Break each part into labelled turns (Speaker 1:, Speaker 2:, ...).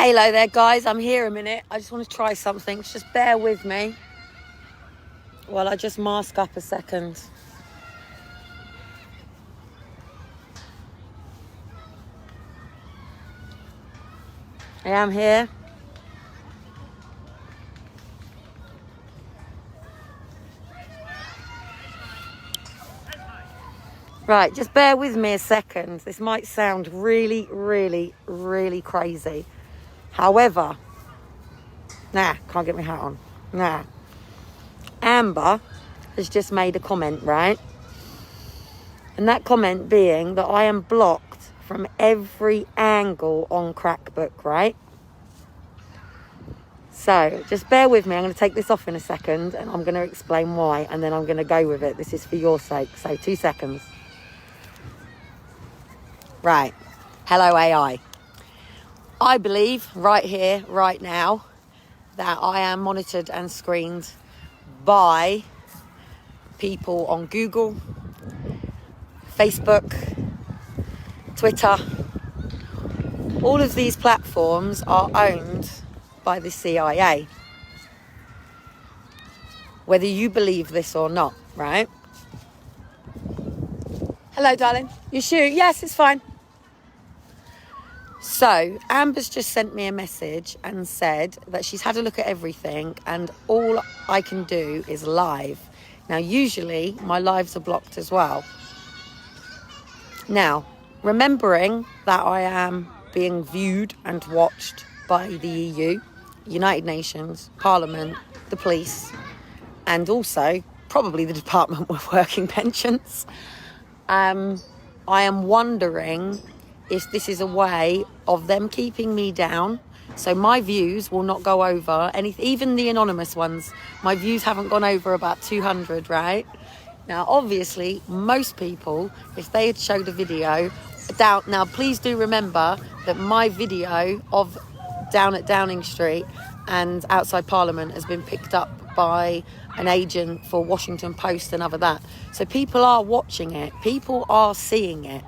Speaker 1: Hello there, guys. I'm here a minute. I just want to try something. Just bear with me while I just mask up a second. I am here. Right, just bear with me a second. This might sound really, really, really crazy. However, can't get my hat on. Amber has just made a comment, right? And that comment being that I am blocked from every angle on Crackbook, right? So just bear with me. I'm going to take this off in a second and I'm going to explain why, and then I'm going to go with it. This is for your sake. So 2 seconds. Right. Hello, AI. I believe right here, right now, that I am monitored and screened by people on Google, Facebook, Twitter. All of these platforms are owned by the CIA. Whether you believe this or not, right? Hello, darling. You shoot? Yes, it's fine. So, Amber's just sent me a message and said that she's had a look at everything and all I can do is live. Now, usually my lives are blocked as well. Now, remembering that I am being viewed and watched by the EU, United Nations, Parliament, the police, and also probably the Department of Working Pensions, I am wondering if this is a way of them keeping me down. So my views will not go over anything, even the anonymous ones. My views haven't gone over about 200, right? Now, obviously, most people, if they had showed a video down, now please do remember that my video of down at Downing Street and outside Parliament has been picked up by an agent for Washington Post and other that. So people are watching it, people are seeing it,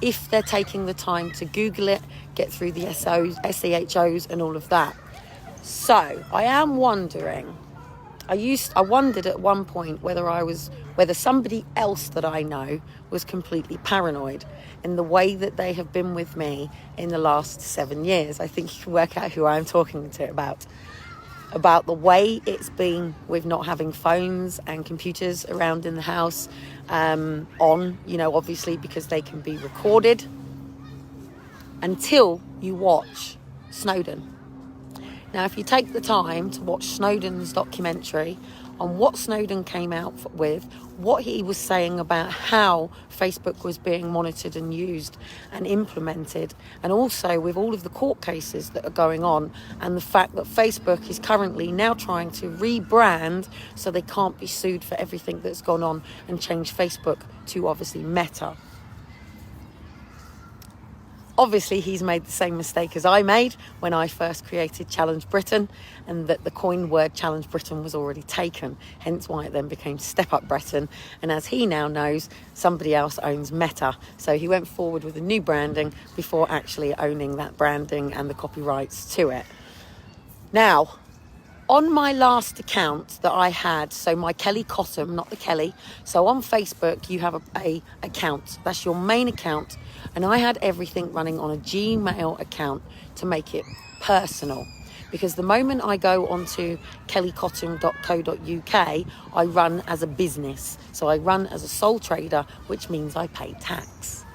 Speaker 1: if they're taking the time to Google it, get through the SEHOs and all of that. So I am wondering, I wondered at one point whether somebody else that I know was completely paranoid in the way that they have been with me in the last 7 years. I think you can work out who I'm talking to about the way it's been with not having phones and computers around in the house obviously because they can be recorded, until you watch Snowden. Now, if you take the time to watch Snowden's documentary on what Snowden came out with, what he was saying about how Facebook was being monitored and used and implemented, and also with all of the court cases that are going on, and the fact that Facebook is currently now trying to rebrand so they can't be sued for everything that's gone on, and change Facebook to obviously Meta. Obviously, he's made the same mistake as I made when I first created Challenge Britain, and that the coined word Challenge Britain was already taken, hence why it then became Step Up Britain. And as he now knows, somebody else owns Meta. So he went forward with a new branding before actually owning that branding and the copyrights to it. Now, on my last account that I had, so my Kellie Cottam, not the Kelly. So on Facebook, you have a account. That's your main account. And I had everything running on a Gmail account to make it personal. Because the moment I go onto kelliecottam.co.uk, I run as a business. So I run as a sole trader, which means I pay tax.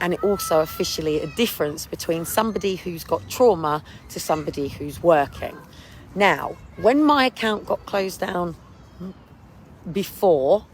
Speaker 1: And it also officially a difference between somebody who's got trauma to somebody who's working. Now, when my account got closed down before,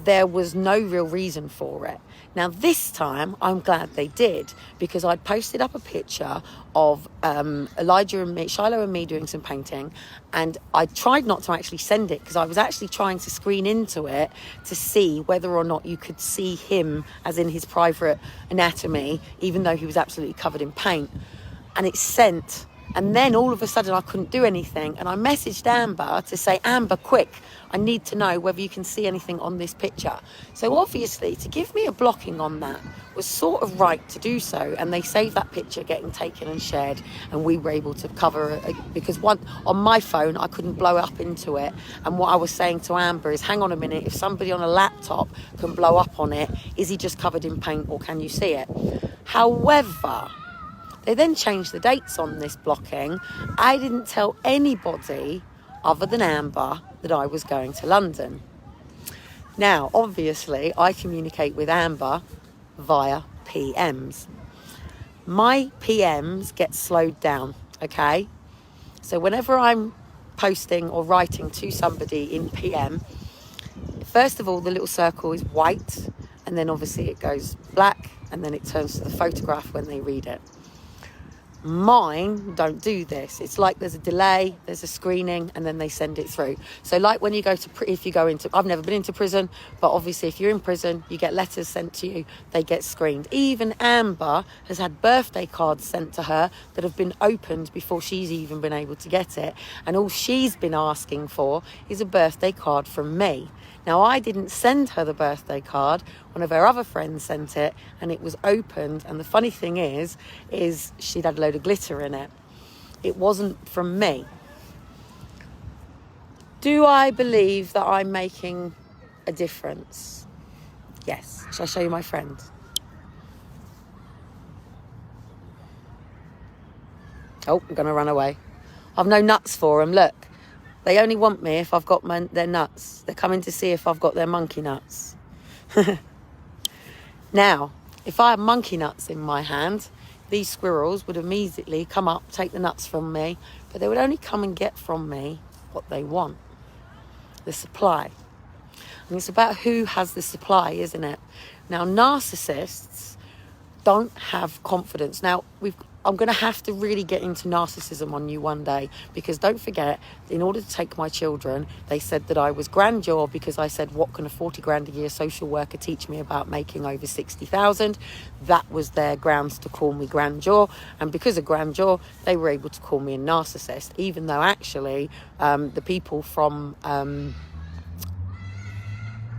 Speaker 1: there was no real reason for it. Now, this time, I'm glad they did, because I'd posted up a picture of Shiloh and me doing some painting, and I tried not to actually send it because I was actually trying to screen into it to see whether or not you could see him as in his private anatomy, even though he was absolutely covered in paint. And it sent And then all of a sudden I couldn't do anything. And I messaged Amber to say, Amber, quick, I need to know whether you can see anything on this picture. So obviously to give me a blocking on that was sort of right to do so. And they saved that picture getting taken and shared. And we were able to cover it because on my phone, I couldn't blow up into it. And what I was saying to Amber is, hang on a minute, if somebody on a laptop can blow up on it, is he just covered in paint or can you see it? However, they then changed the dates on this blocking. I didn't tell anybody other than Amber that I was going to London. Now, obviously, I communicate with Amber via PMs. My PMs get slowed down, okay? So whenever I'm posting or writing to somebody in PM, first of all, the little circle is white, and then obviously it goes black, and then it turns to the photograph when they read it. Mine don't do this. It's like there's a delay, there's a screening, and then they send it through. So like when you go to, I've never been into prison, but obviously if you're in prison, you get letters sent to you, they get screened. Even Amber has had birthday cards sent to her that have been opened before she's even been able to get it. And all she's been asking for is a birthday card from me. Now, I didn't send her the birthday card. One of her other friends sent it, and it was opened. And the funny thing is she'd had a load of glitter in it. It wasn't from me. Do I believe that I'm making a difference? Yes. Shall I show you my friend? Oh, I'm going to run away. I've no nuts for them. Look. They only want me if I've got their nuts. They're coming to see if I've got their monkey nuts. Now, if I had monkey nuts in my hand, these squirrels would immediately come up, take the nuts from me, but they would only come and get from me what they want, the supply. And it's about who has the supply, isn't it? Now, narcissists don't have confidence. Now, I'm going to have to really get into narcissism on you one day, because don't forget, in order to take my children, they said that I was grandeur because I said, what can a 40 grand a year social worker teach me about making over 60,000? That was their grounds to call me grandeur. And because of grandeur, they were able to call me a narcissist, even though actually the people from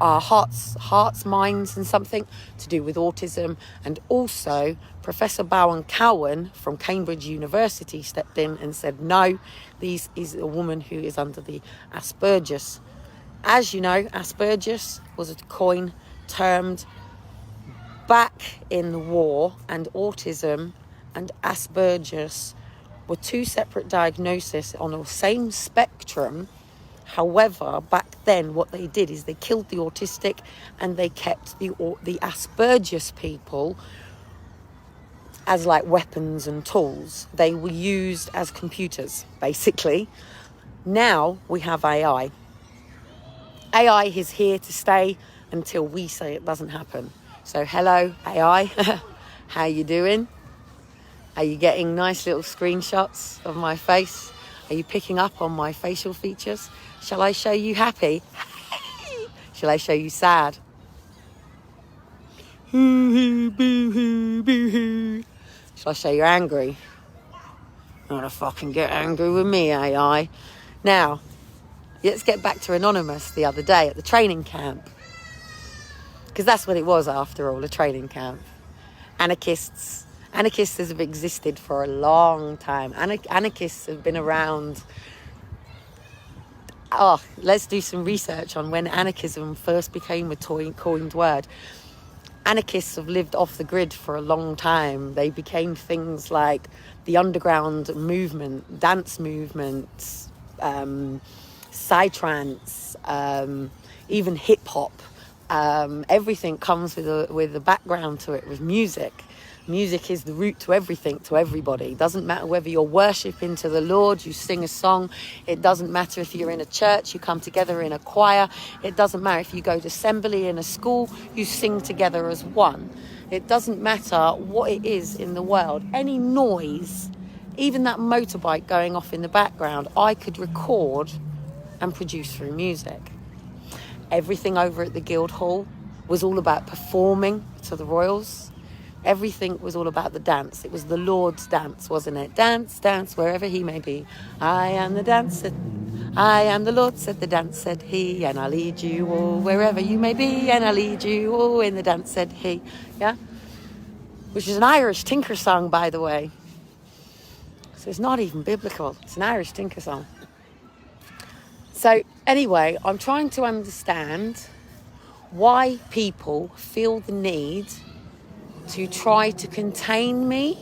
Speaker 1: our hearts, minds and something to do with autism, and also Professor Bowen Cowan from Cambridge University stepped in and said, no, this is a woman who is under the Asperger's. As you know, Asperger's was a coin termed back in the war, and autism and Asperger's were two separate diagnoses on the same spectrum. However, back then, what they did is they killed the autistic and they kept the Asperger's people as like weapons and tools. They were used as computers, basically. Now we have AI. AI is here to stay until we say it doesn't happen. So hello, AI. How you doing? Are you getting nice little screenshots of my face? Are you picking up on my facial features? Shall I show you happy? Shall I show you sad? Shall I show you angry? You're gonna fucking get angry with me, AI. Now, let's get back to Anonymous the other day at the training camp. Because that's what it was after all, a training camp. Anarchists have existed for a long time. Anarchists have been around. Let's do some research on when anarchism first became a coined word. Anarchists have lived off the grid for a long time. They became things like the underground movement, dance movements, psytrance, even hip hop. Everything comes with a background to it, with music. Music is the root to everything, to everybody. It doesn't matter whether you're worshipping to the Lord, you sing a song. It doesn't matter if you're in a church, you come together in a choir. It doesn't matter if you go to assembly in a school, you sing together as one. It doesn't matter what it is in the world. Any noise, even that motorbike going off in the background, I could record and produce through music. Everything over at the Guildhall was all about performing to the royals. Everything was all about the dance. It was the Lord's dance, wasn't it? Dance, dance, wherever he may be. I am the dancer. I am the Lord, said the dance, said he. And I'll lead you all wherever you may be. And I'll lead you all in the dance, said he. Yeah? Which is an Irish tinker song, by the way. So it's not even biblical. It's an Irish tinker song. So anyway, I'm trying to understand why people feel the need to try to contain me,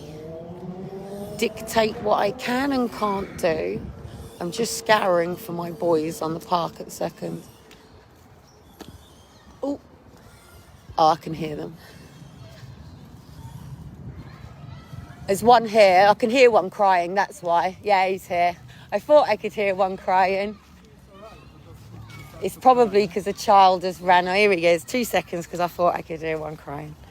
Speaker 1: dictate what I can and can't do. I'm just scouring for my boys on the park at the second. Oh, I can hear them. There's one here. I can hear one crying, that's why. Yeah, he's here. I thought I could hear one crying. It's probably because a child has ran. Oh, here he is. 2 seconds, because I thought I could hear one crying.